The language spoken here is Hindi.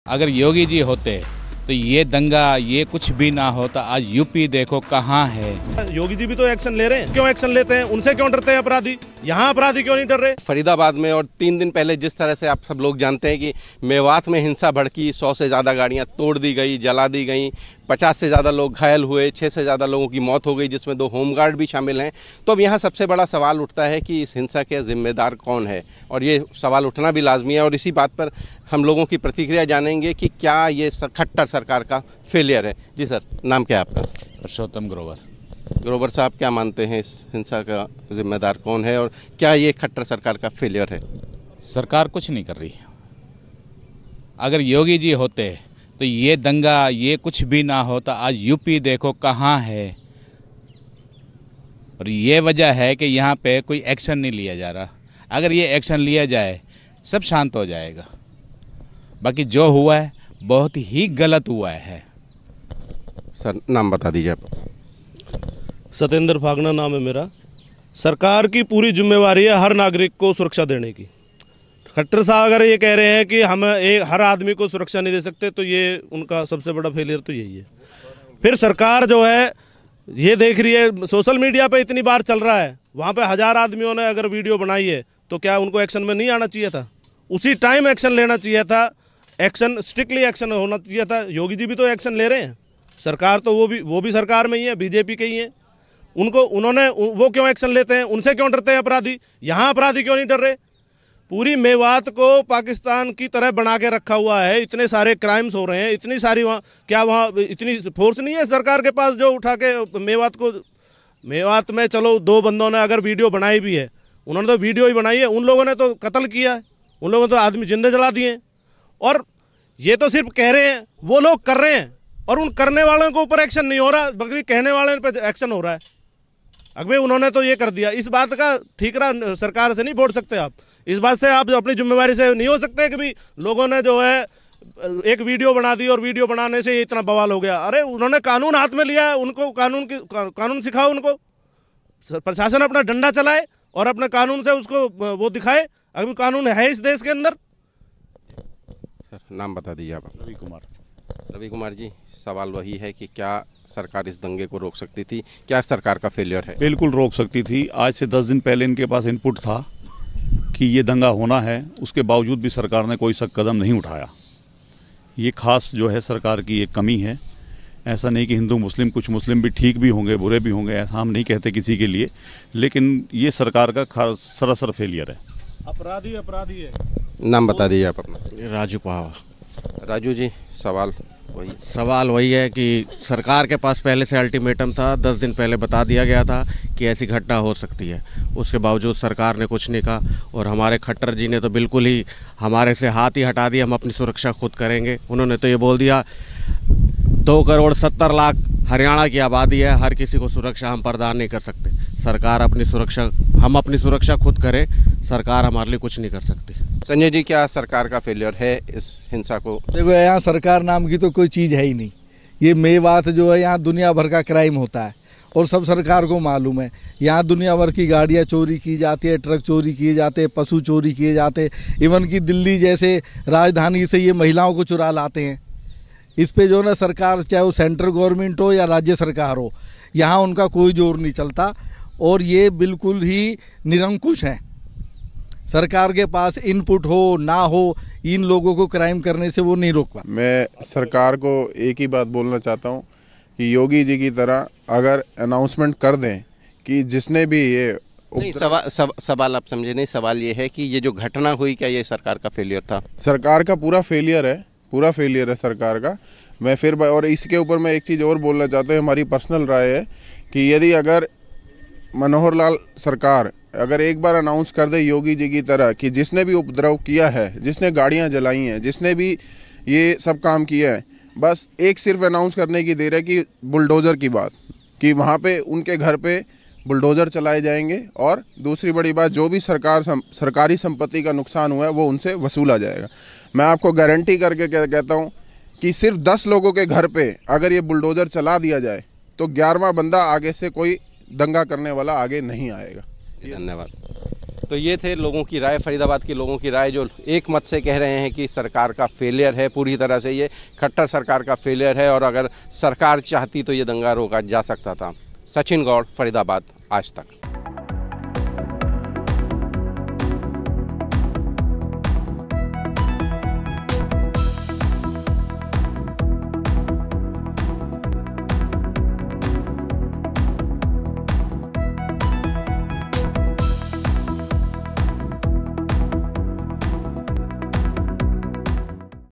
अगर योगी जी होते तो ये दंगा ये कुछ भी ना होता। आज यूपी देखो कहाँ है। योगी जी भी तो एक्शन ले रहे हैं, क्यों एक्शन लेते हैं? उनसे क्यों डरते हैं अपराधी? यहाँ अपराधी क्यों नहीं डर रहे? फरीदाबाद में और 3 दिन पहले जिस तरह से आप सब लोग जानते हैं कि मेवात में हिंसा भड़की, 100 से ज़्यादा गाड़ियाँ तोड़ दी गई, जला दी गई, 50 से ज़्यादा लोग घायल हुए, 6 से ज़्यादा लोगों की मौत हो गई, जिसमें 2 होमगार्ड भी शामिल हैं। तो अब यहाँ सबसे बड़ा सवाल उठता है कि इस हिंसा के जिम्मेदार कौन है, और ये सवाल उठना भी लाजमी है। और इसी बात पर हम लोगों की प्रतिक्रिया जानेंगे कि क्या ये खट्टर सरकार का फेलियर है। जी सर, नाम क्या है आपका? पुरुषोत्तम ग्रोवर। ग्रोवर साहब, क्या मानते हैं इस हिंसा का जिम्मेदार कौन है, और क्या ये खट्टर सरकार का फेलियर है? सरकार कुछ नहीं कर रही। अगर योगी जी होते तो ये दंगा ये कुछ भी ना होता। आज यूपी देखो कहाँ है। और ये वजह है कि यहाँ पे कोई एक्शन नहीं लिया जा रहा। अगर ये एक्शन लिया जाए सब शांत हो जाएगा। बाकी जो हुआ है बहुत ही गलत हुआ है। सर, नाम बता दीजिए आप। सत्येंद्र फागना नाम है मेरा। सरकार की पूरी जिम्मेवारी है हर नागरिक को सुरक्षा देने की। खट्टर साहब अगर ये कह रहे हैं कि हम हर आदमी को सुरक्षा नहीं दे सकते, तो ये उनका सबसे बड़ा फेलियर तो यही है। फिर सरकार जो है ये देख रही है, सोशल मीडिया पे इतनी बार चल रहा है, वहाँ पे 1000 आदमियों ने अगर वीडियो बनाई है, तो क्या उनको एक्शन में नहीं आना चाहिए था? उसी टाइम एक्शन लेना चाहिए था। एक्शन स्ट्रिक्टली एक्शन होना चाहिए था। योगी जी भी तो एक्शन ले रहे हैं। सरकार तो वो भी सरकार में ही है, बीजेपी के ही है। वो क्यों एक्शन लेते हैं? उनसे क्यों डरते हैं अपराधी? यहाँ अपराधी क्यों नहीं डर रहे? पूरी मेवात को पाकिस्तान की तरह बना के रखा हुआ है। इतने सारे क्राइम्स हो रहे हैं, इतनी सारी वहाँ इतनी फोर्स नहीं है सरकार के पास जो उठा के मेवात में चलो 2 बंदों ने अगर वीडियो बनाई भी है, उन्होंने तो वीडियो ही बनाई है, उन लोगों ने तो कत्ल किया है, उन लोगों ने तो आदमी जिंदे जला दिए। और ये तो सिर्फ कह रहे हैं, वो लोग कर रहे हैं, और उन करने वालों के ऊपर एक्शन नहीं हो रहा, बल्कि कहने वाले पे एक्शन हो रहा है। अगर उन्होंने तो ये कर दिया, इस बात का ठीकरा सरकार से नहीं बोल सकते आप। इस बात से आप अपनी जिम्मेवारी से नहीं हो सकते कि भी लोगों ने जो है एक वीडियो बना दी और वीडियो बनाने से इतना बवाल हो गया। अरे उन्होंने कानून हाथ में लिया है, उनको कानून सिखाओ उनको। प्रशासन अपना डंडा चलाए और अपने कानून से उसको वो दिखाए। अभी कानून है इस देश के अंदर। सर, नाम बता दीजिए आप। रवि कुमार। रवि कुमार जी, सवाल वही है कि क्या सरकार इस दंगे को रोक सकती थी? क्या सरकार का फेलियर है? बिल्कुल रोक सकती थी। आज से 10 दिन पहले इनके पास इनपुट था कि ये दंगा होना है, उसके बावजूद भी सरकार ने कोई सख्त कदम नहीं उठाया। ये खास जो है सरकार की एक कमी है। ऐसा नहीं कि हिंदू मुस्लिम, कुछ मुस्लिम भी ठीक भी होंगे, बुरे भी होंगे, ऐसा हम नहीं कहते किसी के लिए, लेकिन ये सरकार का सरासर फेलियर है। अपराधी है। नाम बता दीजिए आप अपना। राजू पावा। राजू जी, सवाल वही है कि सरकार के पास पहले से अल्टीमेटम था, 10 दिन पहले बता दिया गया था कि ऐसी घटना हो सकती है। उसके बावजूद सरकार ने कुछ नहीं कहा, और हमारे खट्टर जी ने तो बिल्कुल ही हमारे से हाथ ही हटा दिया। हम अपनी सुरक्षा खुद करेंगे। उन्होंने तो ये बोल दिया 2 करोड़ 70 लाख हरियाणा की आबादी है, हर किसी को सुरक्षा हम प्रदान नहीं कर सकते। हम अपनी सुरक्षा खुद करें, सरकार हमारे लिए कुछ नहीं कर सकती। संजय जी, क्या सरकार का फेलियर है इस हिंसा को? देखो, यहाँ सरकार नाम की तो कोई चीज़ है ही नहीं। ये मेवात जो है, यहाँ दुनिया भर का क्राइम होता है और सब सरकार को मालूम है। यहाँ दुनिया भर की गाड़ियाँ चोरी की जाती है, ट्रक चोरी किए जाते हैं, पशु चोरी किए जाते हैं। इवन कि दिल्ली जैसे राजधानी से ये महिलाओं को चुरा लाते हैं। इस पे जो ना सरकार, चाहे वो सेंट्रल गवर्नमेंट हो या राज्य सरकार हो, यहाँ उनका कोई जोर नहीं चलता। और ये बिल्कुल ही निरंकुश हैं। सरकार के पास इनपुट हो ना हो, इन लोगों को क्राइम करने से वो नहीं रोक पाते। मैं सरकार को एक ही बात बोलना चाहता हूँ कि योगी जी की तरह अगर अनाउंसमेंट कर दें कि जिसने भी ये नहीं, सवाल आप समझे नहीं। सवाल ये है कि ये जो घटना हुई, क्या ये सरकार का फेलियर था? सरकार का पूरा फेलियर है सरकार का। मैं फिर और इसके ऊपर मैं एक चीज़ और बोलना चाहता हूँ। हमारी पर्सनल राय है कि यदि अगर मनोहर लाल सरकार अगर एक बार अनाउंस कर दे योगी जी की तरह कि जिसने भी उपद्रव किया है, जिसने गाड़ियां जलाई हैं, जिसने भी ये सब काम किया है, बस एक सिर्फ अनाउंस करने की देर है कि बुलडोज़र की बात, कि वहाँ पे उनके घर पे बुलडोज़र चलाए जाएंगे। और दूसरी बड़ी बात, जो भी सरकारी संपत्ति का नुकसान हुआ है वो उनसे वसूला जाएगा। मैं आपको गारंटी करके कहता हूँ कि सिर्फ 10 लोगों के घर पे अगर ये बुलडोज़र चला दिया जाए तो 11वां बंदा आगे से कोई दंगा करने वाला आगे नहीं आएगा। धन्यवाद। तो ये थे लोगों की राय, फरीदाबाद के लोगों की राय, जो एक मत से कह रहे हैं कि सरकार का फेलियर है, पूरी तरह से ये खट्टर सरकार का फेलियर है और अगर सरकार चाहती तो ये दंगा रोका जा सकता था। सचिन गौड़, फरीदाबाद, आज तक।